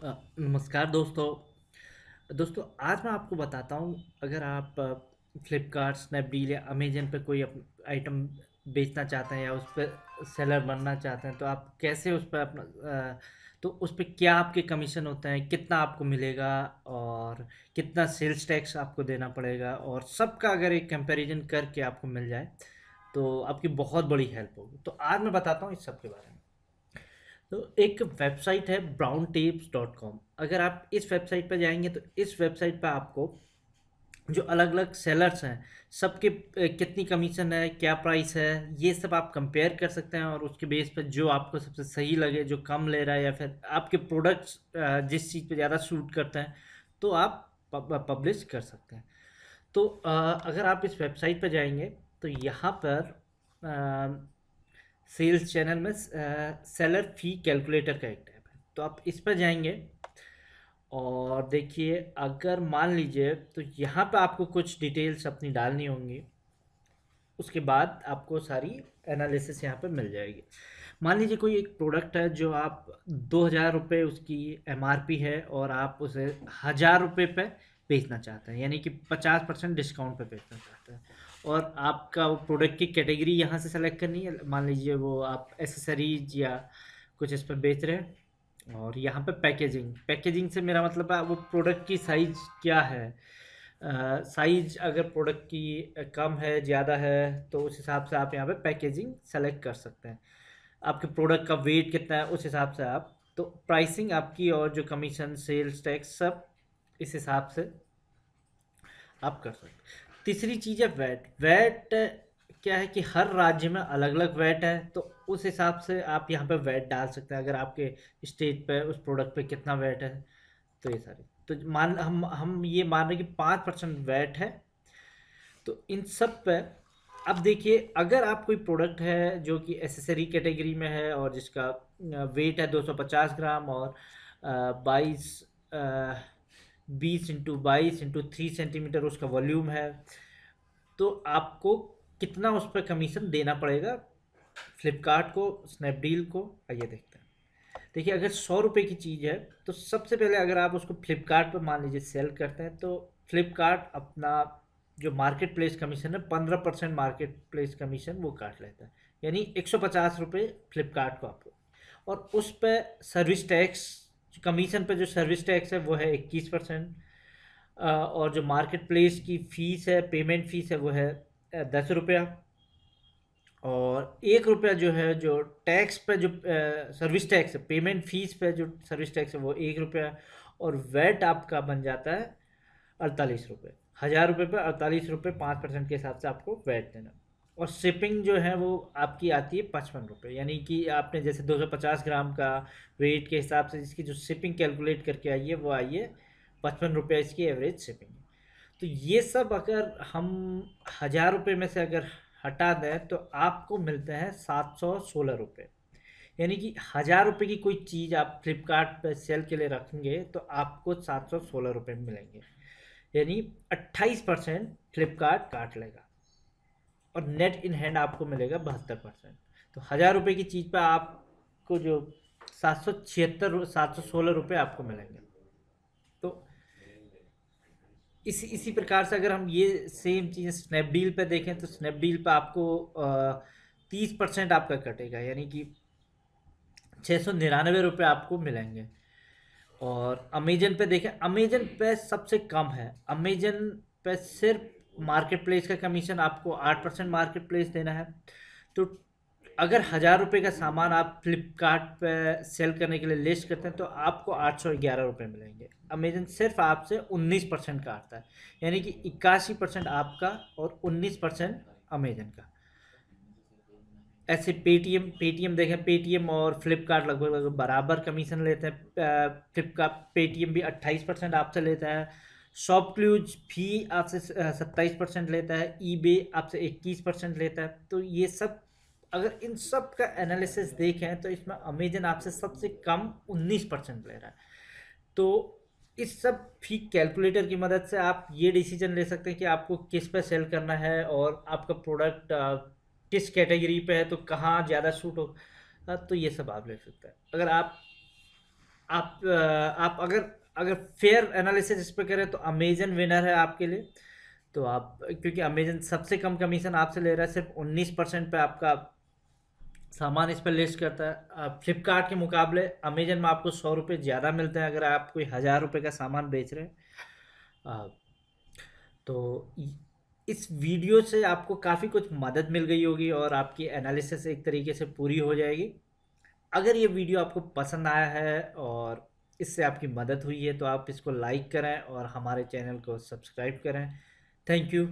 नमस्कार दोस्तों। आज मैं आपको बताता हूँ, अगर आप फ्लिपकार्ट, स्नैपडील या अमेजन पे कोई आइटम बेचना चाहते हैं या उस पर सेलर बनना चाहते हैं, तो आप कैसे उस पर तो उस पर क्या आपके कमीशन होते हैं, कितना आपको मिलेगा और कितना सेल्स टैक्स आपको देना पड़ेगा, और सबका अगर एक कंपैरिजन करके आपको मिल जाए तो आपकी बहुत बड़ी हेल्प होगी। तो आज मैं बताता हूँ इस सब के बारे में। तो एक वेबसाइट है browntips.com। अगर आप इस वेबसाइट पर जाएंगे तो इस वेबसाइट पर आपको जो अलग अलग सेलर्स हैं, सबके कितनी कमीशन है, क्या प्राइस है, ये सब आप कंपेयर कर सकते हैं। और उसके बेस पर जो आपको सबसे सही लगे, जो कम ले रहा है या फिर आपके प्रोडक्ट्स जिस चीज़ पे ज़्यादा सूट करते हैं, तो आप पब्लिश कर सकते हैं। तो अगर आप इस वेबसाइट पर जाएंगे तो यहाँ पर सेल्स चैनल में सेलर फी कैलकुलेटर का एक टैब है, तो आप इस पर जाएंगे और देखिए, अगर मान लीजिए तो यहाँ पे आपको कुछ डिटेल्स अपनी डालनी होंगी। उसके बाद आपको सारी एनालिसिस यहाँ पे मिल जाएगी। मान लीजिए कोई एक प्रोडक्ट है जो आप 2,000 रुपये उसकी एमआरपी है और आप उसे 1,000 रुपये पे बेचना चाहते हैं, यानी कि 50% डिस्काउंट पे बेचना चाहते हैं। और आपका वो प्रोडक्ट की कैटेगरी यहाँ से सेलेक्ट करनी है। मान लीजिए वो आप एसेसरीज या कुछ इस पर बेच रहे हैं। और यहाँ पे पैकेजिंग पैकेजिंग से मेरा मतलब है वो प्रोडक्ट की साइज क्या है। साइज अगर प्रोडक्ट की कम है, ज़्यादा है, तो उस हिसाब से आप यहाँ पे पैकेजिंग सेलेक्ट कर सकते हैं। आपके प्रोडक्ट का वेट कितना है, उस हिसाब से आप तो प्राइसिंग आपकी और जो कमीशन, सेल्स टैक्स, सब इस हिसाब से आप कर सकते हैं। तीसरी चीज़ है वैट। वैट क्या है कि हर राज्य में अलग अलग वैट है, तो उस हिसाब से आप यहाँ पे वैट डाल सकते हैं। अगर आपके स्टेट पे उस प्रोडक्ट पे कितना वैट है, तो ये सारी तो मान हम ये मान रहे हैं कि 5% वैट है। तो इन सब पे अब देखिए, अगर आप कोई प्रोडक्ट है जो कि एसेसरी कैटेगरी में है और जिसका वेट है 250 ग्राम और 22 20 × 22 × 3 सेंटीमीटर उसका वॉल्यूम है, तो आपको कितना उस पर कमीशन देना पड़ेगा फ्लिपकार्ट को, स्नैपडील को, आइए देखते हैं। देखिए, अगर 100 रुपये की चीज़ है तो सबसे पहले अगर आप उसको फ्लिपकार्ट पर मान लीजिए सेल करते हैं, तो फ्लिपकार्ट अपना जो मार्केट प्लेस कमीशन है, 15% मार्केट प्लेस कमीशन वो काट लेता है, यानी 150 रुपये फ्लिपकार्ट को आपको। और उस पर सर्विस टैक्स, कमीशन पे जो सर्विस टैक्स है वो है 21%। और जो मार्केट प्लेस की फ़ीस है, पेमेंट फ़ीस है, वो है 10 रुपया। और 1 रुपया जो है, जो टैक्स पे जो सर्विस टैक्स है, पेमेंट फीस पे जो सर्विस टैक्स है, वो 1 रुपया। और वैट आपका बन जाता है 48 रुपये। 1,000 रुपये पे 48 रुपये, 5% के हिसाब से आपको वैट देना। और शिपिंग जो है वो आपकी आती है 55 रुपये, यानी कि आपने जैसे 250 ग्राम का वेट के हिसाब से इसकी जो शिपिंग कैलकुलेट करके आई है वो आई है 55 रुपया, इसकी एवरेज शिपिंग है। तो ये सब अगर हम 1,000 रुपये में से अगर हटा दें तो आपको मिलते हैं 716 रुपये। यानी कि 1,000 रुपये की कोई चीज़ आप फ्लिपकार्ट पर सेल के लिए रखेंगे तो आपको 716 रुपये मिलेंगे, यानी 28% फ्लिपकार्ट काट लेगा और नेट इन हैंड आपको मिलेगा 72%। तो 1,000 रुपये की चीज़ पर आपको जो 716 रुपये आपको मिलेंगे। तो इसी प्रकार से अगर हम ये सेम चीज़ स्नैपडील पे देखें तो स्नैपडील पे आपको 30% आपका कटेगा, यानी कि 699 रुपये आपको मिलेंगे। और अमेजन पे देखें, अमेजन पे सबसे कम है। अमेजन पे सिर्फ मार्केट प्लेस का कमीशन आपको 8% मार्केट प्लेस देना है। तो अगर 1,000 रुपये का सामान आप फ्लिपकार्ट पे सेल करने के लिए लिस्ट करते हैं तो आपको 811 रुपये मिलेंगे। अमेजन सिर्फ आपसे 19% काटता है, यानी कि 81% आपका और 19% अमेजन का। ऐसे पेटीएम पेटीएम देखें, पेटीएम और फ्लिपकार्ट लगभग लगभग बराबर कमीशन लेते हैं। फ्लिपकार्ट पेटीएम भी 28% आपसे लेता है। शॉपक्लूज भी आपसे 27% लेता है। ईबे आपसे 21% लेता है। तो ये सब, अगर इन सब का एनालिसिस देखें तो इसमें अमेजन आपसे सबसे कम 19% ले रहा है। तो इस सब फी कैलकुलेटर की मदद से आप ये डिसीजन ले सकते हैं कि आपको किस पे सेल करना है और आपका प्रोडक्ट किस कैटेगरी पे है, तो कहाँ ज़्यादा सूट हो। तो ये सब आप ले सकते हैं। अगर आप आप अगर अगर फेयर एनालिसिस इस पे करें तो अमेजन विनर है आपके लिए। तो आप, क्योंकि अमेजन सबसे कम कमीशन आपसे ले रहा है, सिर्फ 19% पे आपका सामान इस पर लिस्ट करता है। फ्लिपकार्ट के मुकाबले अमेजन में आपको 100 रुपये ज़्यादा मिलते हैं अगर आप कोई 1000 रुपये का सामान बेच रहे हैं। अ, तो इस वीडियो से आपको काफ़ी कुछ मदद मिल गई होगी और आपकी एनालिसिस एक तरीके से पूरी हो जाएगी। अगर ये वीडियो आपको पसंद आया है और इससे आपकी मदद हुई है तो आप इसको लाइक करें और हमारे चैनल को सब्सक्राइब करें। Thank you.